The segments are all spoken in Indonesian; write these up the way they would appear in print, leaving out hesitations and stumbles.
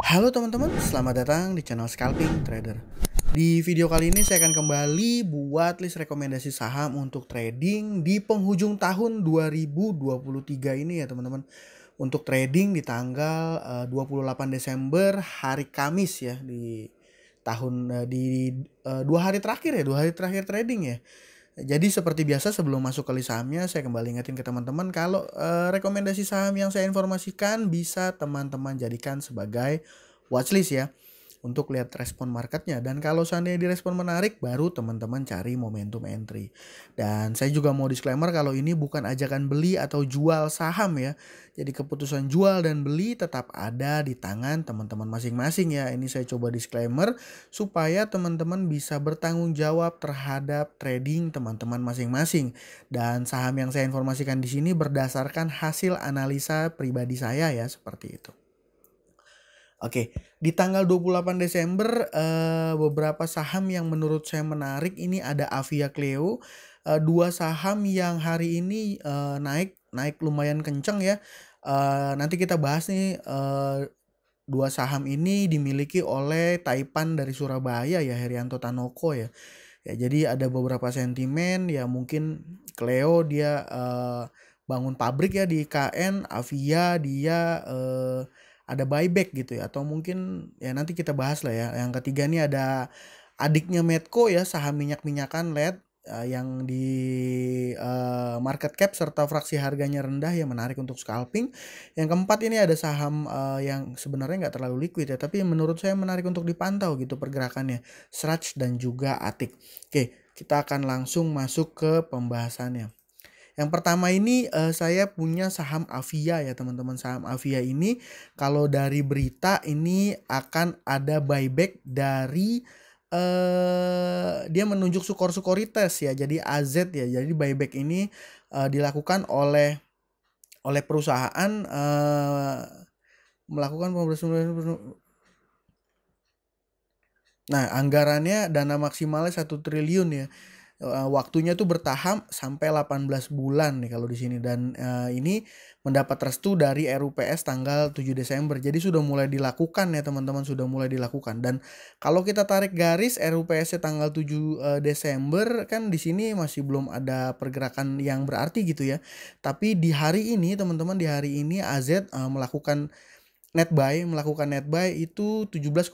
Halo teman-teman, selamat datang di channel Scalping Trader. Di video kali ini saya akan kembali buat list rekomendasi saham untuk trading di penghujung tahun 2023 ini ya teman-teman. Untuk trading di tanggal 28 Desember hari Kamis ya di tahun di 2 hari terakhir ya, 2 hari terakhir trading ya. Jadi seperti biasa sebelum masuk ke list sahamnya, saya kembali ingetin ke teman-teman kalau rekomendasi saham yang saya informasikan bisa teman-teman jadikan sebagai watchlist ya untuk lihat respon marketnya. Dan kalau seandainya direspon menarik, baru teman-teman cari momentum entry. Dan saya juga mau disclaimer kalau ini bukan ajakan beli atau jual saham ya. Jadi keputusan jual dan beli tetap ada di tangan teman-teman masing-masing ya. Ini saya coba disclaimer supaya teman-teman bisa bertanggung jawab terhadap trading teman-teman masing-masing. Dan saham yang saya informasikan di sini berdasarkan hasil analisa pribadi saya ya, seperti itu. Oke, di tanggal 28 Desember beberapa saham yang menurut saya menarik ini ada Avia Cleo, dua saham yang hari ini naik lumayan kenceng ya. Nanti kita bahas nih, dua saham ini dimiliki oleh Taipan dari Surabaya ya, Herianto Tanoko ya. Ya jadi ada beberapa sentimen ya, mungkin Cleo dia bangun pabrik ya di IKN, Avia dia ada buyback gitu ya, atau mungkin ya nanti kita bahas lah ya. Yang ketiga nih ada adiknya Medco ya, saham minyak-minyakan LED yang di market cap serta fraksi harganya rendah ya, menarik untuk scalping. Yang keempat ini ada saham yang sebenarnya nggak terlalu liquid ya, tapi menurut saya menarik untuk dipantau gitu pergerakannya, Srach dan juga Atik. Oke, kita akan langsung masuk ke pembahasannya. Yang pertama ini saya punya saham Avia ya teman-teman. Saham Avia ini kalau dari berita ini akan ada buyback dari dia menunjuk sekuritas ya. Jadi AZ ya. Jadi buyback ini dilakukan oleh perusahaan melakukan pembebasan. Nah, anggarannya dana maksimalnya 1 triliun ya. Waktunya tuh bertahap sampai 18 bulan nih kalau di sini, dan ini mendapat restu dari RUPS tanggal 7 Desember. Jadi sudah mulai dilakukan ya teman-teman, sudah mulai dilakukan. Dan kalau kita tarik garis RUPS-nya tanggal 7 Desember kan di sini masih belum ada pergerakan yang berarti gitu ya. Tapi di hari ini teman-teman, di hari ini AZ melakukan net buy itu 17,9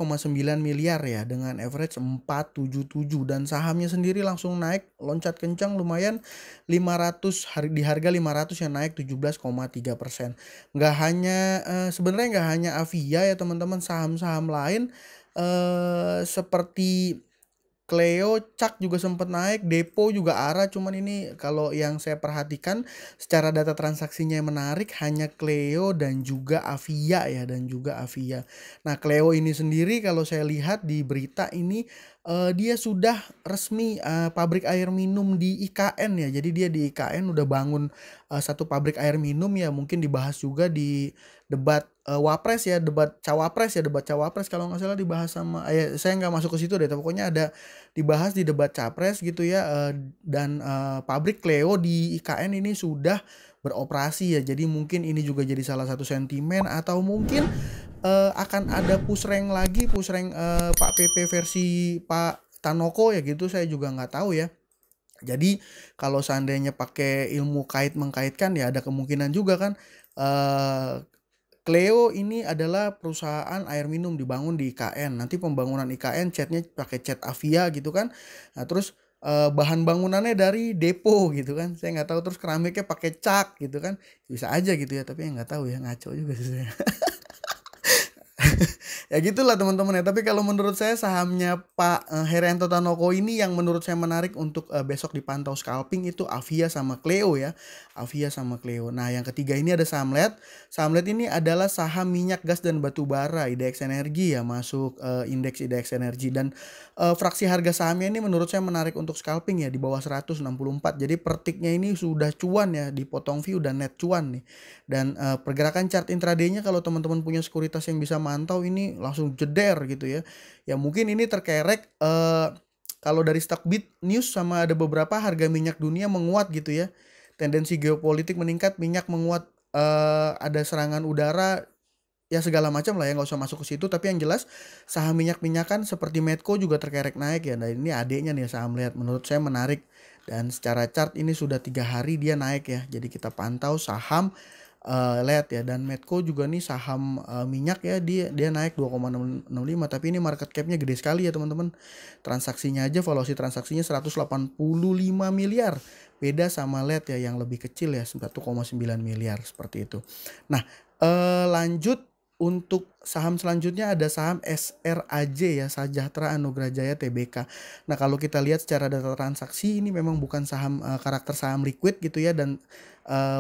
miliar ya, dengan average 477, dan sahamnya sendiri langsung naik loncat kencang lumayan 500 di harga 500 yang naik 17,3%. Nggak hanya sebenarnya nggak hanya Avia ya teman-teman, saham-saham lain seperti Cleo, Cak juga sempat naik, Depo juga arah, cuman ini kalau yang saya perhatikan secara data transaksinya yang menarik hanya Cleo dan juga Avia ya, dan juga Avia. Nah, Cleo ini sendiri kalau saya lihat di berita ini dia sudah resmi pabrik air minum di IKN ya. Jadi dia di IKN udah bangun satu pabrik air minum ya, mungkin dibahas juga di debat Wapres ya, debat Cawapres kalau nggak salah dibahas sama saya nggak masuk ke situ deh, tapi pokoknya ada dibahas di debat Capres gitu ya, dan pabrik Cleo di IKN ini sudah beroperasi ya. Jadi mungkin ini juga jadi salah satu sentimen, atau mungkin akan ada push rank lagi, Pak PP versi Pak Tanoko ya gitu, saya juga nggak tahu ya. Jadi kalau seandainya pakai ilmu kait mengkaitkan ya, ada kemungkinan juga kan Cleo ini adalah perusahaan air minum dibangun di IKN. Nanti pembangunan IKN catnya pakai cat Avia gitu kan. Nah, terus bahan bangunannya dari depo gitu kan. Saya nggak tahu, terus keramiknya pakai cak gitu kan. Bisa aja gitu ya, tapi nggak tahu ya, ngaco juga sih saya. Ya gitulah teman-teman ya. Tapi kalau menurut saya sahamnya Pak Herianto Tanoko ini yang menurut saya menarik untuk besok dipantau scalping itu Avia sama Cleo ya. Avia sama Cleo. Nah, yang ketiga ini ada saham LED. Saham LED ini adalah saham minyak, gas, dan batu bara, IDX Energi ya, masuk indeks IDX Energi, dan fraksi harga sahamnya ini menurut saya menarik untuk scalping ya, di bawah 164. Jadi pertiknya ini sudah cuan ya, dipotong view dan net cuan nih. Dan pergerakan chart intraday-nya kalau teman-teman punya sekuritas yang bisa mantau ini langsung jeder gitu ya. Ya mungkin ini terkerek kalau dari Stockbit News sama ada beberapa harga minyak dunia menguat gitu ya. Tendensi geopolitik meningkat, minyak menguat, ada serangan udara ya segala macam lah ya, nggak usah masuk ke situ. Tapi yang jelas saham minyak-minyakan seperti Medco juga terkerek naik ya. Nah ini adiknya nih saham lihat, menurut saya menarik. Dan secara chart ini sudah 3 hari dia naik ya. Jadi kita pantau saham lihat ya. Dan Medco juga nih saham minyak ya, dia naik 2,65, tapi ini market capnya gede sekali ya teman-teman. Transaksinya aja, valuasi transaksinya 185 miliar. Beda sama LED ya yang lebih kecil ya, 1,9 miliar seperti itu. Nah, lanjut untuk saham selanjutnya ada saham SRAJ ya, Sajahtera Anugrah Jaya Tbk. Nah, kalau kita lihat secara data transaksi ini memang bukan saham karakter saham liquid gitu ya, dan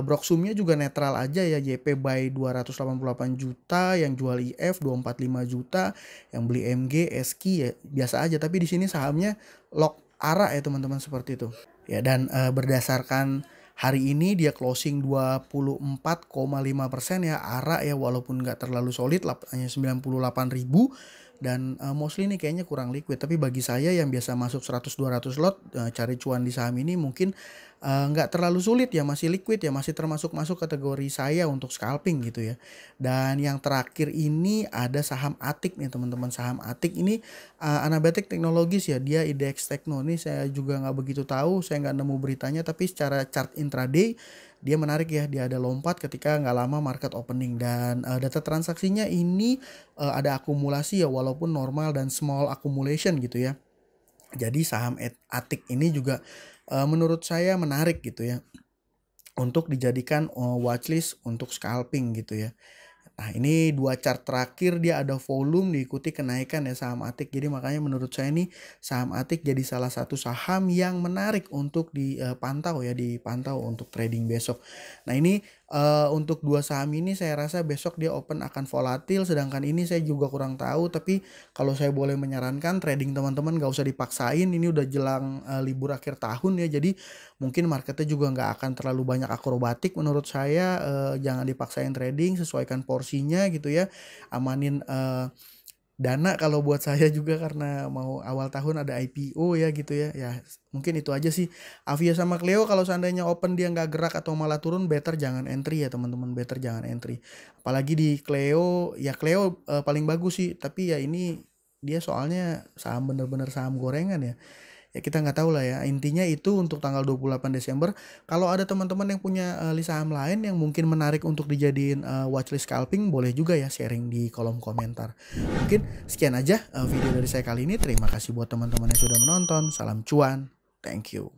Broksumnya juga netral aja ya, YP buy 288 juta, yang jual IF 245 juta, yang beli MG, SKI ya biasa aja, tapi di sini sahamnya lock ARA ya teman-teman, seperti itu. Ya, dan berdasarkan hari ini dia closing 24,5% ya, ARA ya, walaupun nggak terlalu solid, hanya 98.000. Dan mostly ini kayaknya kurang liquid, tapi bagi saya yang biasa masuk 100-200 lot cari cuan di saham ini mungkin nggak terlalu sulit ya, masih liquid ya, masih masuk kategori saya untuk scalping gitu ya. Dan yang terakhir ini ada saham Atik nih teman-teman. Saham Atik ini Anabatic Technologies ya, dia IDX Tekno. Ini saya juga nggak begitu tahu, saya nggak nemu beritanya, tapi secara chart intraday dia menarik ya, dia ada lompat ketika nggak lama market opening. Dan data transaksinya ini ada akumulasi ya, walaupun normal dan small accumulation gitu ya. Jadi saham Atik ini juga menurut saya menarik gitu ya, untuk dijadikan watchlist untuk scalping gitu ya. Nah, ini 2 chart terakhir dia ada volume diikuti kenaikan ya saham Atik. Jadi makanya menurut saya ini saham Atik jadi salah satu saham yang menarik untuk dipantau ya, dipantau untuk trading besok. Nah, ini untuk 2 saham ini saya rasa besok dia open akan volatil, sedangkan ini saya juga kurang tahu. Tapi kalau saya boleh menyarankan trading teman-teman gak usah dipaksain, ini udah jelang libur akhir tahun ya, jadi mungkin marketnya juga nggak akan terlalu banyak akrobatik. Menurut saya jangan dipaksain trading, sesuaikan porsinya gitu ya, amanin dana kalau buat saya juga, karena mau awal tahun ada IPO ya gitu ya. Ya mungkin itu aja sih. Avia sama Cleo kalau seandainya open dia nggak gerak atau malah turun, better jangan entry ya teman-teman, better jangan entry. Apalagi di Cleo ya, Cleo paling bagus sih, tapi ya ini dia soalnya saham bener-bener saham gorengan ya. Ya kita nggak tahu lah ya, intinya itu untuk tanggal 28 Desember. Kalau ada teman-teman yang punya list saham lain yang mungkin menarik untuk dijadiin watchlist scalping, boleh juga ya sharing di kolom komentar. Mungkin sekian aja video dari saya kali ini. Terima kasih buat teman-teman yang sudah menonton. Salam cuan, thank you.